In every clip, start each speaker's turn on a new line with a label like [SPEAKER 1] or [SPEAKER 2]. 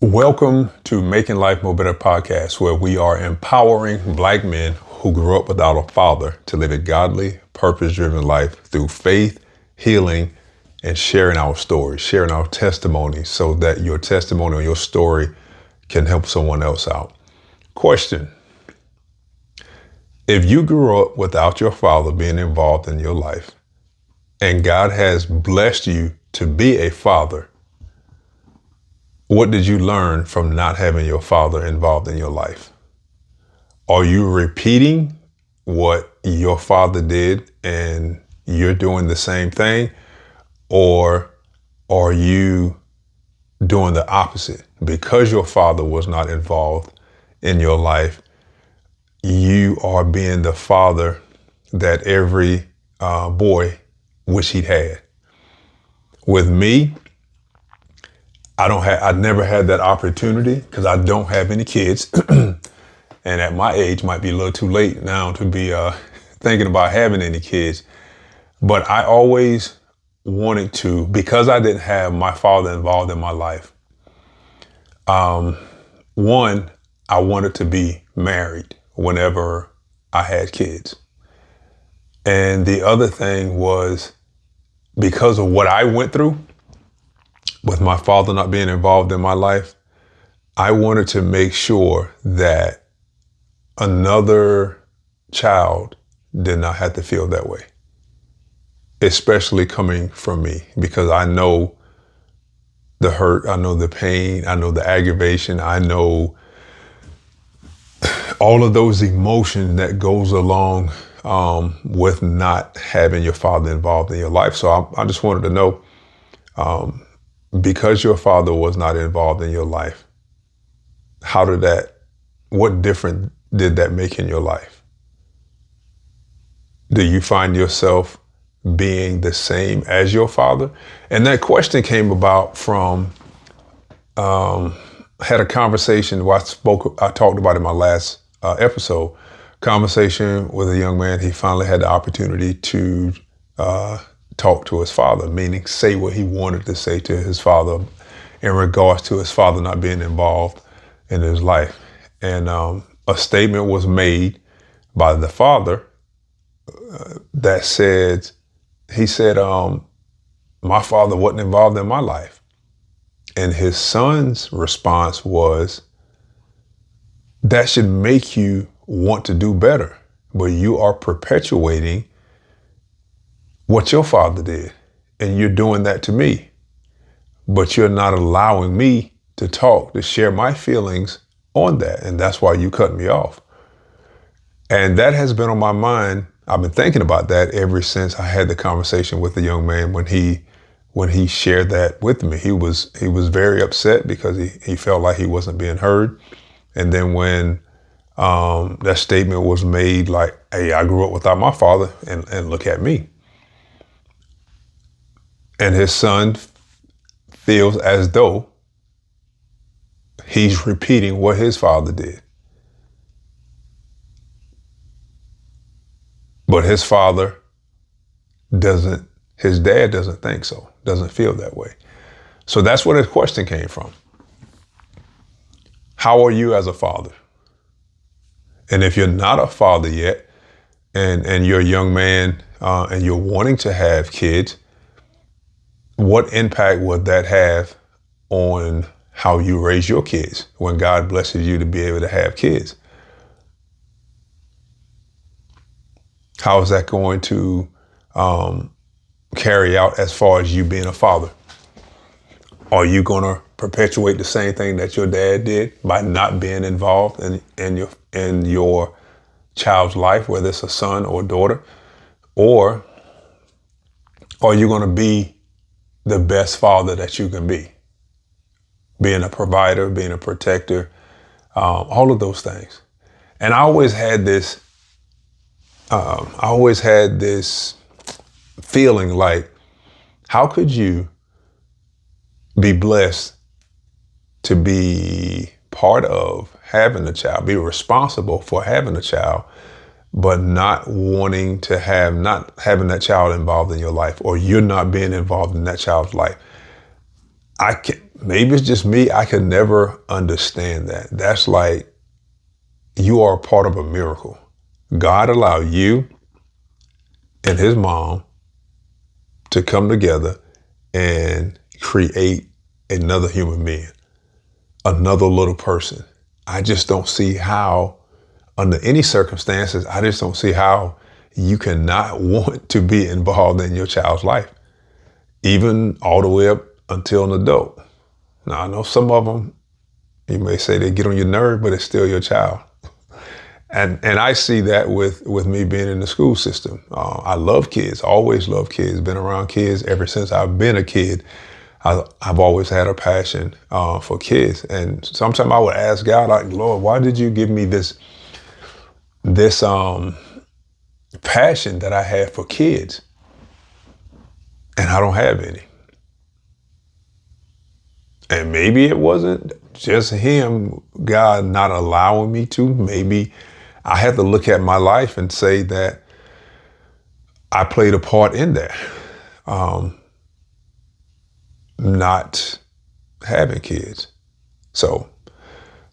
[SPEAKER 1] Welcome to Making Life More Better podcast, where we are empowering Black men who grew up without a father to live a godly, purpose-driven life through faith, healing, and sharing our stories, sharing our testimony so that your testimony or your story can help someone else out. Question: if you grew up without your father being involved in your life and God has blessed you to be a father, what did you learn from not having your father involved in your life? Are you repeating what your father did and you're doing the same thing? Or are you doing the opposite? Because your father was not involved in your life, you are being the father that every boy wish he'd had. With me, I never had that opportunity because I don't have any kids. And at my age, might be a little too late now to be thinking about having any kids. But I always wanted to, because I didn't have my father involved in my life. One, I wanted to be married whenever I had kids. And the other thing was, because of what I went through with my father not being involved in my life, I wanted to make sure that another child did not have to feel that way, especially coming from me, because I know the hurt, I know the pain, I know the aggravation, I know all of those emotions that goes along with not having your father involved in your life. So I just wanted to know, because your father was not involved in your life, what difference did that make in your life? Do you find yourself being the same as your father? And that question came about from, had a conversation where I talked about in my last episode, conversation with a young man. He finally had the opportunity to talk to his father, meaning say what he wanted to say to his father in regards to his father not being involved in his life. And a statement was made by the father that said, my father wasn't involved in my life. And his son's response was, that should make you want to do better, but you are perpetuating what your father did. And you're doing that to me, but you're not allowing me to talk, to share my feelings on that. And that's why you cut me off. And that has been on my mind. I've been thinking about that ever since I had the conversation with the young man. When he shared that with me, he was very upset because he felt like he wasn't being heard. And then when that statement was made, like, hey, I grew up without my father and look at me. And his son feels as though he's repeating what his father did. But his dad doesn't think so, doesn't feel that way. So that's where the question came from. How are you as a father? And if you're not a father yet, and you're a young man and you're wanting to have kids, what impact would that have on how you raise your kids when God blesses you to be able to have kids? How is that going to carry out as far as you being a father? Are you going to perpetuate the same thing that your dad did by not being involved in your child's life, whether it's a son or a daughter? Or are you going to be the best father that you can be? Being a provider, being a protector, all of those things. And I always had this feeling like, how could you be blessed to be part of having a child, be responsible for having a child, but not having that child involved in your life, or you're not being involved in that child's life? I can, maybe it's just me. I can never understand that. That's like you are a part of a miracle. God allowed you and his mom to come together and create another human being, another little person. I just don't see how, under any circumstances, I just don't see how you cannot want to be involved in your child's life, even all the way up until an adult. Now, I know some of them, you may say they get on your nerve, but it's still your child. And I see that with me being in the school system. I love kids, always love kids, been around kids ever since I've been a kid. I've always had a passion for kids. And sometimes I would ask God, like, Lord, why did you give me this passion that I have for kids? And I don't have any. And maybe it wasn't just him, God not allowing me to. Maybe I had to look at my life and say that I played a part in that. Not having kids. So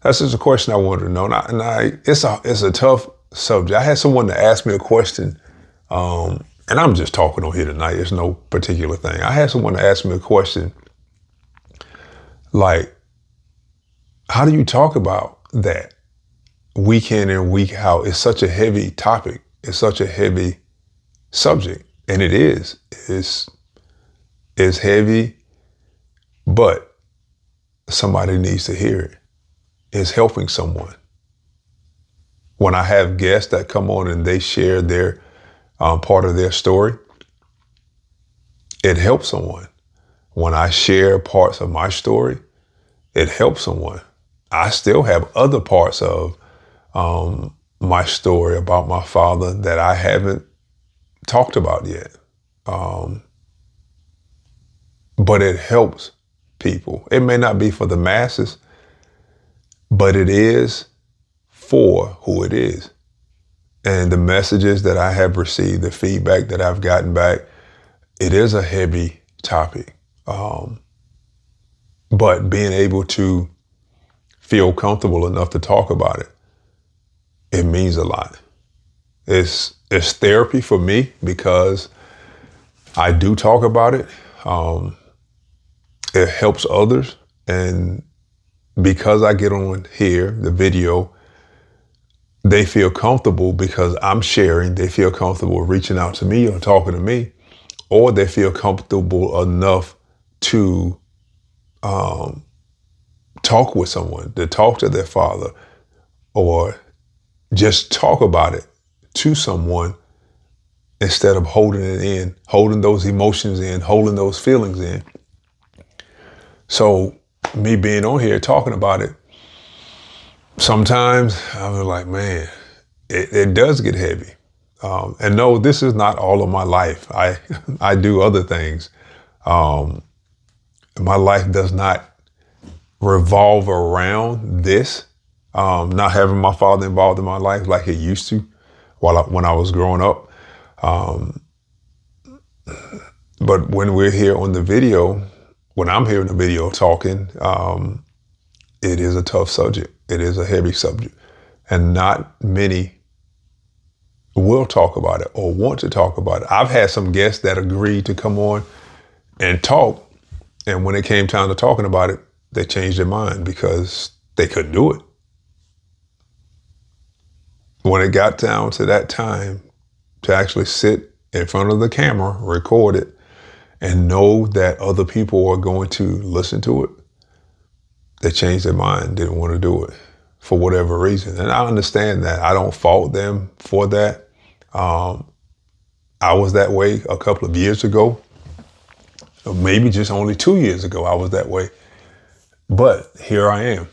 [SPEAKER 1] that's just a question I wanted to know. It's a tough subject. I had someone to ask me a question, and I'm just talking on here tonight. It's no particular thing. I had someone to ask me a question like, how do you talk about that week in and week out? It's such a heavy topic. It's such a heavy subject. And it is. It's heavy, but somebody needs to hear it. It's helping someone. When I have guests that come on and they share their part of their story, it helps someone. When I share parts of my story, it helps someone. I still have other parts of my story about my father that I haven't talked about yet. But it helps people. It may not be for the masses, but it is for who it is. And the messages that I have received, the feedback that I've gotten back, it is a heavy topic. But being able to feel comfortable enough to talk about it, it means a lot. It's therapy for me because I do talk about it. It helps others. And because I get on here, the video, they feel comfortable because I'm sharing. They feel comfortable reaching out to me or talking to me, or they feel comfortable enough to talk with someone, to talk to their father, or just talk about it to someone instead of holding it in, holding those emotions in, holding those feelings in. So me being on here talking about it, sometimes I was like, man, it does get heavy. And no, this is not all of my life. I do other things. My life does not revolve around this. Not having my father involved in my life like it used to when I was growing up. But when we're here on the video, when I'm here in the video talking, it is a tough subject. It is a heavy subject. And not many will talk about it or want to talk about it. I've had some guests that agreed to come on and talk. And when it came time to talking about it, they changed their mind because they couldn't do it. When it got down to that time to actually sit in front of the camera, record it, and know that other people are going to listen to it, they changed their mind, didn't want to do it for whatever reason. And I understand that. I don't fault them for that. I was that way a couple of years ago, or maybe just only 2 years ago, I was that way. But here I am,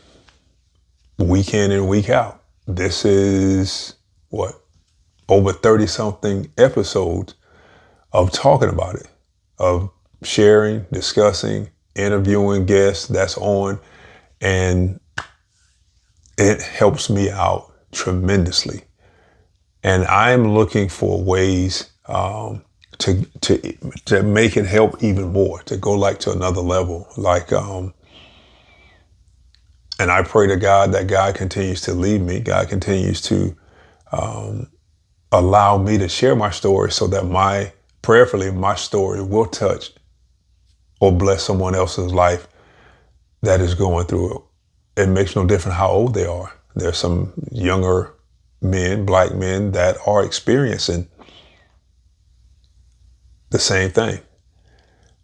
[SPEAKER 1] week in and week out. This is over 30 something episodes of talking about it, of sharing, discussing, interviewing guests that's on, and it helps me out tremendously. And I'm looking for ways to make it help even more, to go like to another level. And I pray to God that God continues to lead me. God continues to allow me to share my story so that prayerfully, my story will touch or bless someone else's life that is going through it. It makes no difference how old they are. There's some younger men, black men, that are experiencing the same thing.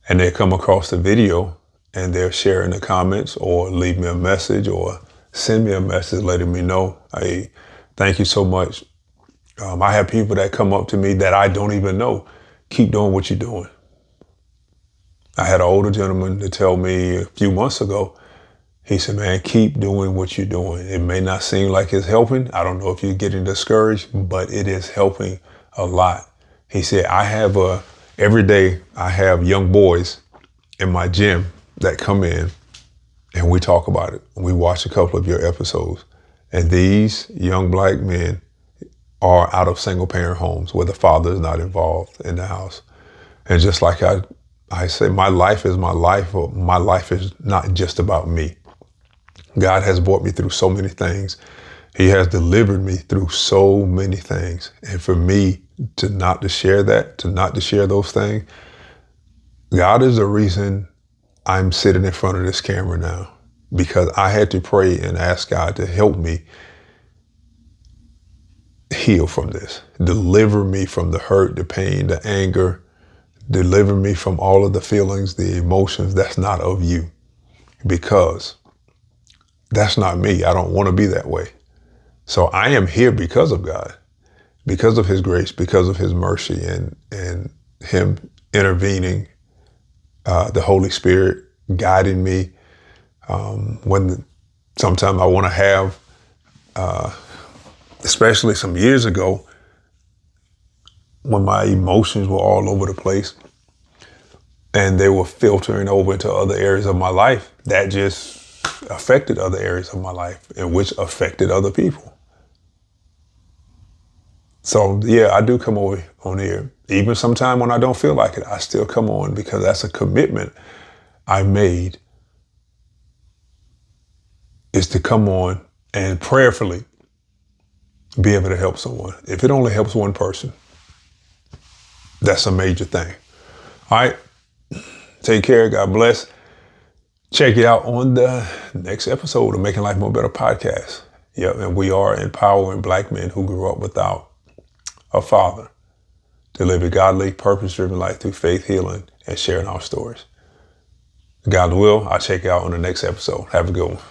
[SPEAKER 1] And they come across the video and they're sharing the comments or leave me a message or send me a message letting me know, hey, thank you so much. I have people that come up to me that I don't even know. Keep doing what you're doing. I had an older gentleman to tell me a few months ago, he said, man, keep doing what you're doing. It may not seem like it's helping. I don't know if you're getting discouraged, but it is helping a lot. He said, every day I have young boys in my gym that come in and we talk about it. We watch a couple of your episodes. And these young black men are out of single parent homes where the father is not involved in the house. And just like I say, my life is my life, or my life is not just about me. God has brought me through so many things. He has delivered me through so many things. And for me not to share those things, God is the reason I'm sitting in front of this camera now, because I had to pray and ask God to help me heal from this, deliver me from the hurt, the pain, the anger, deliver me from all of the feelings, the emotions that's not of you, because that's not me. I don't want to be that way. So I am here because of God, because of his grace, because of his mercy, and him intervening, the Holy Spirit guiding me. Sometimes I want to have, especially some years ago, when my emotions were all over the place and they were filtering over into other areas of my life, that just affected other areas of my life, and which affected other people. So yeah, I do come over on here. Even sometime when I don't feel like it, I still come on, because that's a commitment I made, is to come on and prayerfully be able to help someone. If it only helps one person, that's a major thing. All right. Take care. God bless. Check it out on the next episode of Making Life More Better podcast. Yep. And we are empowering black men who grew up without a father to live a godly, purpose-driven life through faith, healing, and sharing our stories. God will. I'll check you out on the next episode. Have a good one.